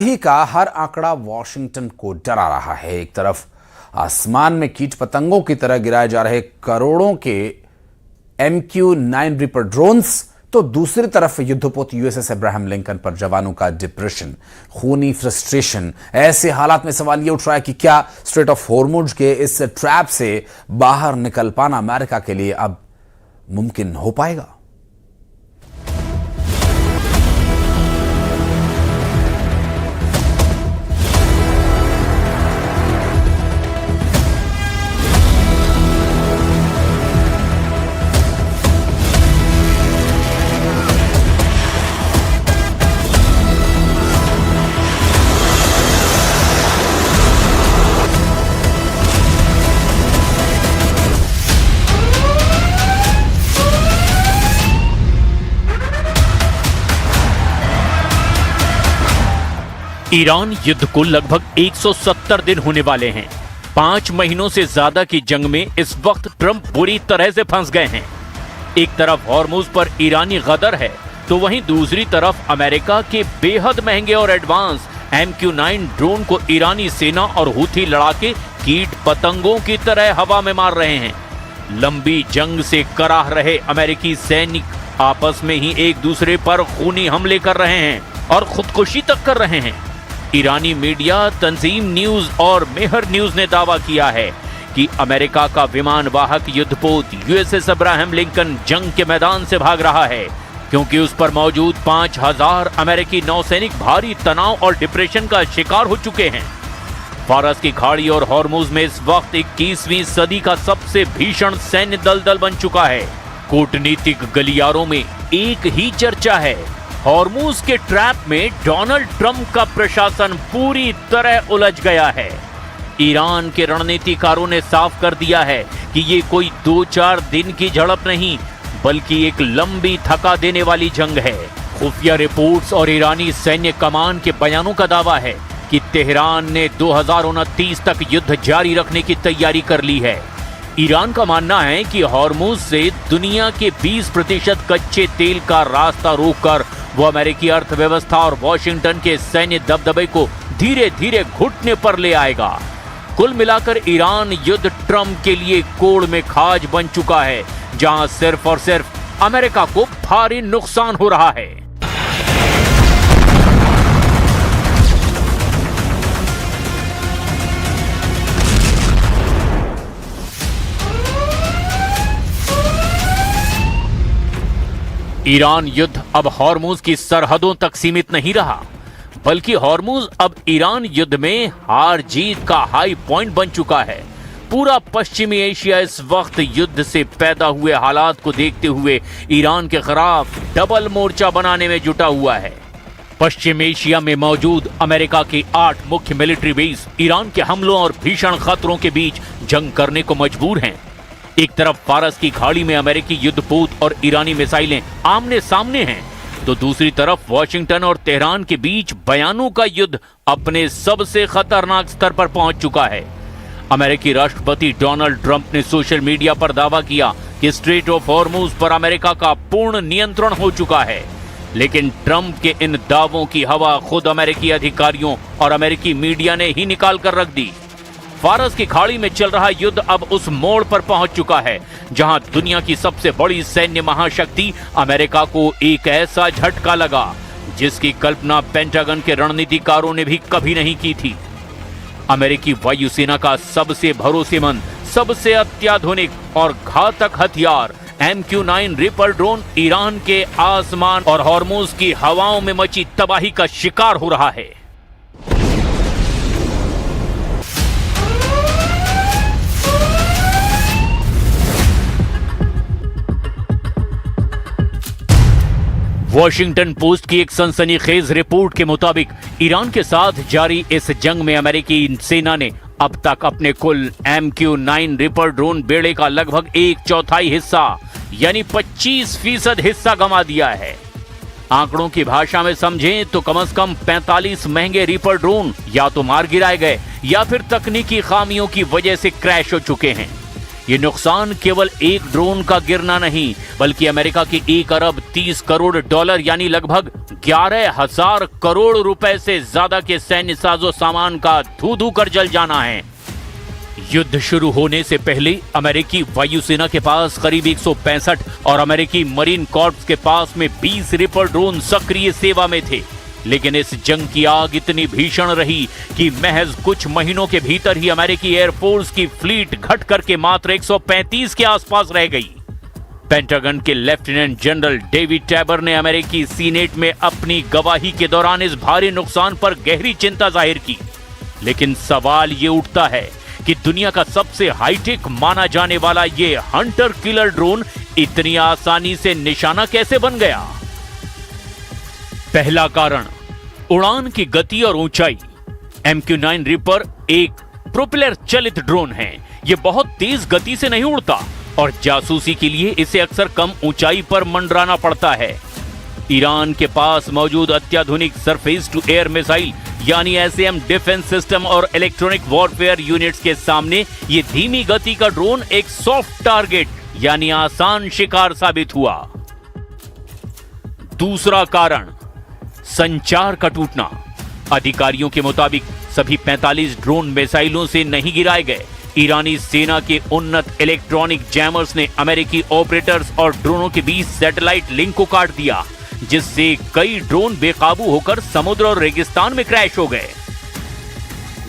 ही का हर आंकड़ा वॉशिंगटन को डरा रहा है। एक तरफ आसमान में कीट पतंगों की तरह गिराए जा रहे करोड़ों के MQ-9 रीपर ड्रोन्स, तो दूसरी तरफ युद्धपोत USS अब्राहम लिंकन पर जवानों का डिप्रेशन, खूनी फ्रस्ट्रेशन। ऐसे हालात में सवाल यह उठ रहा है कि क्या स्ट्रेट ऑफ हॉर्मुज के इस ट्रैप से बाहर निकल पाना अमेरिका के लिए अब मुमकिन हो पाएगा? ईरान युद्ध को लगभग 170 दिन होने वाले हैं। 5 महीनों से ज्यादा की जंग में इस वक्त ट्रंप बुरी तरह से फंस गए हैं। एक तरफ हॉर्मुज पर ईरानी गदर है, तो वहीं दूसरी तरफ अमेरिका के बेहद महंगे और एडवांस MQ-9 ड्रोन को ईरानी सेना और हूथी लड़ाके कीट पतंगों की तरह हवा में मार रहे हैं। लंबी जंग से कराह रहे अमेरिकी सैनिक आपस में ही एक दूसरे पर खूनी हमले कर रहे हैं और खुदकुशी तक कर रहे हैं। ईरानी मीडिया तंजीम न्यूज और मेहर न्यूज ने दावा किया है कि अमेरिका का विमान वाहक युद्धपोत USS अब्राहम लिंकन जंग के मैदान से भाग रहा है, क्योंकि उस पर मौजूद 5000 अमेरिकी नौसैनिक भारी तनाव और डिप्रेशन का शिकार हो चुके हैं। फारस की खाड़ी और हॉर्मुज में इस वक्त 21वीं सदी का सबसे भीषण सैन्य दलदल बन चुका है। कूटनीतिक गलियारों में एक ही चर्चा है, हॉर्मुज के ट्रैप में डोनाल्ड ट्रंप का प्रशासन पूरी तरह उलझ गया है। ईरान के रणनीतिकारों ने साफ कर दिया है कि ये कोई 2-4 दिन की झड़प नहीं, बल्कि एक लंबी थका देने वाली जंग है। खुफिया रिपोर्ट्स और ईरानी सैन्य कमान के बयानों का दावा है कि तेहरान ने 2029 तक युद्ध जारी रखने की तैयारी कर ली है। ईरान का मानना है कि हॉर्मुज से दुनिया के 20% कच्चे तेल का रास्ता रोककर वो अमेरिकी अर्थव्यवस्था और वॉशिंगटन के सैन्य दबदबे को धीरे धीरे घुटने पर ले आएगा। कुल मिलाकर ईरान युद्ध ट्रंप के लिए कोड़ में खाज बन चुका है, जहां सिर्फ और सिर्फ अमेरिका को भारी नुकसान हो रहा है। ईरान युद्ध अब हॉर्मुज की सरहदों तक सीमित नहीं रहा, बल्कि हॉर्मुज अब ईरान युद्ध में हार जीत का हाई पॉइंट बन चुका है। पूरा पश्चिमी एशिया इस वक्त युद्ध से पैदा हुए हालात को देखते हुए ईरान के खिलाफ डबल मोर्चा बनाने में जुटा हुआ है। पश्चिम एशिया में मौजूद अमेरिका के 8 मुख्य मिलिट्री बेस ईरान के हमलों और भीषण खतरों के बीच जंग करने को मजबूर हैं। एक तरफ फारस की खाड़ी में अमेरिकी युद्धपोत और ईरानी मिसाइलें आमने सामने हैं, तो दूसरी तरफ वॉशिंगटन और तेहरान के बीच बयानों का युद्ध अपने सबसे खतरनाक स्तर पर पहुंच चुका है। अमेरिकी राष्ट्रपति डोनाल्ड ट्रंप ने सोशल मीडिया पर दावा किया कि स्ट्रेट ऑफ हॉर्मुज पर अमेरिका का पूर्ण नियंत्रण हो चुका है, लेकिन ट्रंप के इन दावों की हवा खुद अमेरिकी अधिकारियों और अमेरिकी मीडिया ने ही निकाल कर रख दी। फारस की खाड़ी में चल रहा युद्ध अब उस मोड़ पर पहुंच चुका है जहां दुनिया की सबसे बड़ी सैन्य महाशक्ति अमेरिका को एक ऐसा झटका लगा जिसकी कल्पना पेंटागन के रणनीतिकारों ने भी कभी नहीं की थी। अमेरिकी वायुसेना का सबसे भरोसेमंद, सबसे अत्याधुनिक और घातक हथियार MQ-9 रीपर ड्रोन ईरान के आसमान और हॉर्मुज की हवाओं में मची तबाही का शिकार हो रहा है। वॉशिंगटन पोस्ट की एक सनसनीखेज रिपोर्ट के मुताबिक ईरान के साथ जारी इस जंग में अमेरिकी सेना ने अब तक अपने कुल MQ-9 रीपर ड्रोन बेड़े का लगभग 1/4 हिस्सा यानी 25% हिस्सा गंवा दिया है। आंकड़ों की भाषा में समझें तो कम से कम 45 महंगे रीपर ड्रोन या तो मार गिराए गए या फिर तकनीकी खामियों की वजह से क्रैश हो चुके हैं। ये नुकसान केवल एक ड्रोन का गिरना नहीं, बल्कि अमेरिका के 1 अरब 30 करोड़ डॉलर यानी लगभग 11,000 करोड़ रुपए से ज्यादा के सैन्य साजो सामान का धू-धू कर जल जाना है। युद्ध शुरू होने से पहले अमेरिकी वायुसेना के पास करीब 165 और अमेरिकी मरीन कॉर्प्स के पास में 20 रिपर ड्रोन सक्रिय सेवा में थे। लेकिन इस जंग की आग इतनी भीषण रही कि महज कुछ महीनों के भीतर ही अमेरिकी एयरफोर्स की फ्लीट घट करके मात्र 135 के आसपास रह गई। पेंटागन के लेफ्टिनेंट जनरल डेविड टैबर ने अमेरिकी सीनेट में अपनी गवाही के दौरान इस भारी नुकसान पर गहरी चिंता जाहिर की। लेकिन सवाल ये उठता है कि दुनिया का सबसे हाईटेक माना जाने वाला ये हंटर किलर ड्रोन इतनी आसानी से निशाना कैसे बन गया? पहला कारण, उड़ान की गति और ऊंचाई। MQ-9 रिपर एक प्रोपेलर चलित ड्रोन है। यह बहुत तेज गति से नहीं उड़ता और जासूसी के लिए इसे अक्सर कम ऊंचाई पर मंडराना पड़ता है। ईरान के पास मौजूद अत्याधुनिक सरफेस टू एयर मिसाइल यानी SAM डिफेंस सिस्टम और इलेक्ट्रॉनिक वॉरफेयर यूनिट्स के सामने ये धीमी गति का ड्रोन एक सॉफ्ट टारगेट यानी आसान शिकार साबित हुआ। दूसरा कारण, संचार का टूटना। अधिकारियों के मुताबिक सभी 45 ड्रोन मिसाइलों से नहीं गिराए गए। ईरानी सेना के उन्नत इलेक्ट्रॉनिक जैमर्स ने अमेरिकी ऑपरेटर्स और ड्रोनों के बीच सैटेलाइट लिंक को काट दिया, जिससे कई ड्रोन बेकाबू होकर समुद्र और रेगिस्तान में क्रैश हो गए।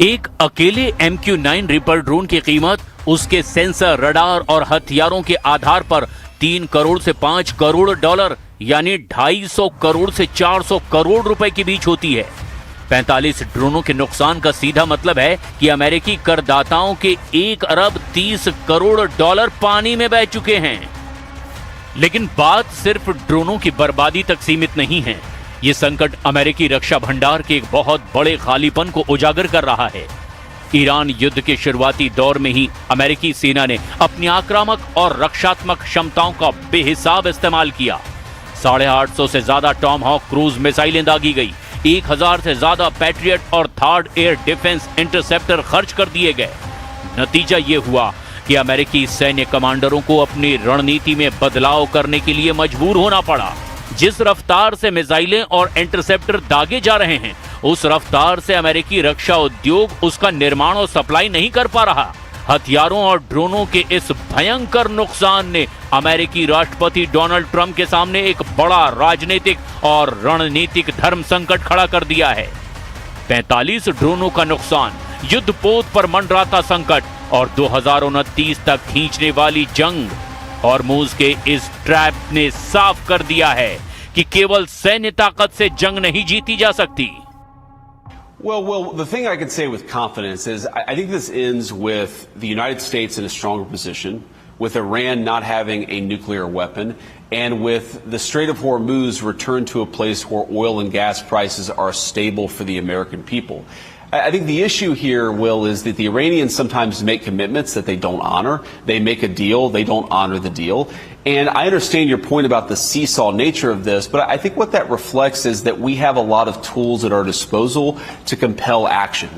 एक अकेले MQ-9 रिपर ड्रोन की कीमत उसके सेंसर, रडार और हथियारों के आधार पर 3 करोड़ से 5 करोड़ डॉलर यानी 250 करोड़ से 400 करोड़ रुपए के बीच होती है। 45 ड्रोनों के नुकसान का सीधा मतलब है कि अमेरिकी करदाताओं के 1 अरब 30 करोड़ डॉलर पानी में बह चुके हैं। लेकिन बात सिर्फ ड्रोनों की बर्बादी तक सीमित नहीं है। ये संकट अमेरिकी रक्षा भंडार के एक बहुत बड़े खालीपन को उजागर कर रहा है। ईरान युद्ध के शुरुआती दौर में ही अमेरिकी सेना ने अपनी आक्रामक और रक्षात्मक क्षमताओं का बेहिसाब इस्तेमाल किया। 850 से ज्यादा टॉमहॉक क्रूज मिसाइलें दागी गई, 1000 से ज्यादा पैट्रियट और थर्ड एयर डिफेंस इंटरसेप्टर खर्च कर दिए गए। नतीजा ये हुआ कि अमेरिकी सैन्य कमांडरों को अपनी रणनीति में बदलाव करने के लिए मजबूर होना पड़ा। जिस रफ्तार से मिसाइलें और इंटरसेप्टर दागे जा रहे हैं, उस रफ्तार से अमेरिकी रक्षा उद्योग उसका निर्माण और सप्लाई नहीं कर पा रहा। हथियारों और ड्रोनों के इस भयंकर नुकसान ने अमेरिकी राष्ट्रपति डोनाल्ड ट्रंप के सामने एक बड़ा राजनीतिक और रणनीतिक धर्म संकट खड़ा कर दिया है। 45 ड्रोनों का नुकसान, युद्धपोत पर मंडराता संकट और 2029 तक खींचने वाली जंग हॉर्मुज के इस ट्रैप ने साफ कर दिया है कि केवल सैन्य ताकत से जंग नहीं जीती जा सकती। Well, the thing I can say with confidence is I think this ends with the United States in a stronger position, with Iran not having a nuclear weapon, and with the Strait of Hormuz returned to a place where oil and gas prices are stable for the American people. I think the issue here, Will, is that the Iranians sometimes make commitments that they don't honor. They make a deal, they don't honor the deal. And I understand your point about the seesaw nature of this, but I think what that reflects is that we have a lot of tools at our disposal to compel action.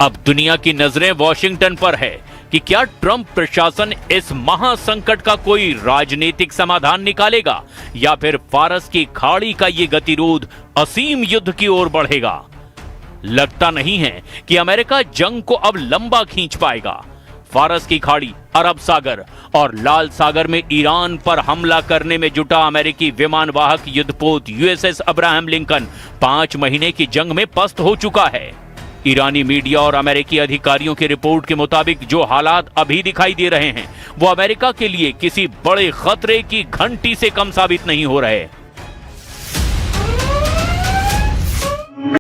अब दुनिया की नजरें Washington पर है कि क्या Trump प्रशासन इस महासंकट का कोई राजनीतिक समाधान निकालेगा या फिर फारस की खाड़ी का ये गतिरोध असीम युद्ध की ओर बढ़ेगा। लगता नहीं है कि अमेरिका जंग को अब लंबा खींच पाएगा। फारस की खाड़ी, अरब सागर और लाल सागर में ईरान पर हमला करने में जुटा अमेरिकी विमानवाहक युद्धपोत USS अब्राहम लिंकन 5 महीने की जंग में पस्त हो चुका है। ईरानी मीडिया और अमेरिकी अधिकारियों की रिपोर्ट के मुताबिक जो हालात अभी दिखाई दे रहे हैं वो अमेरिका के लिए किसी बड़े खतरे की घंटी से कम साबित नहीं हो रहे।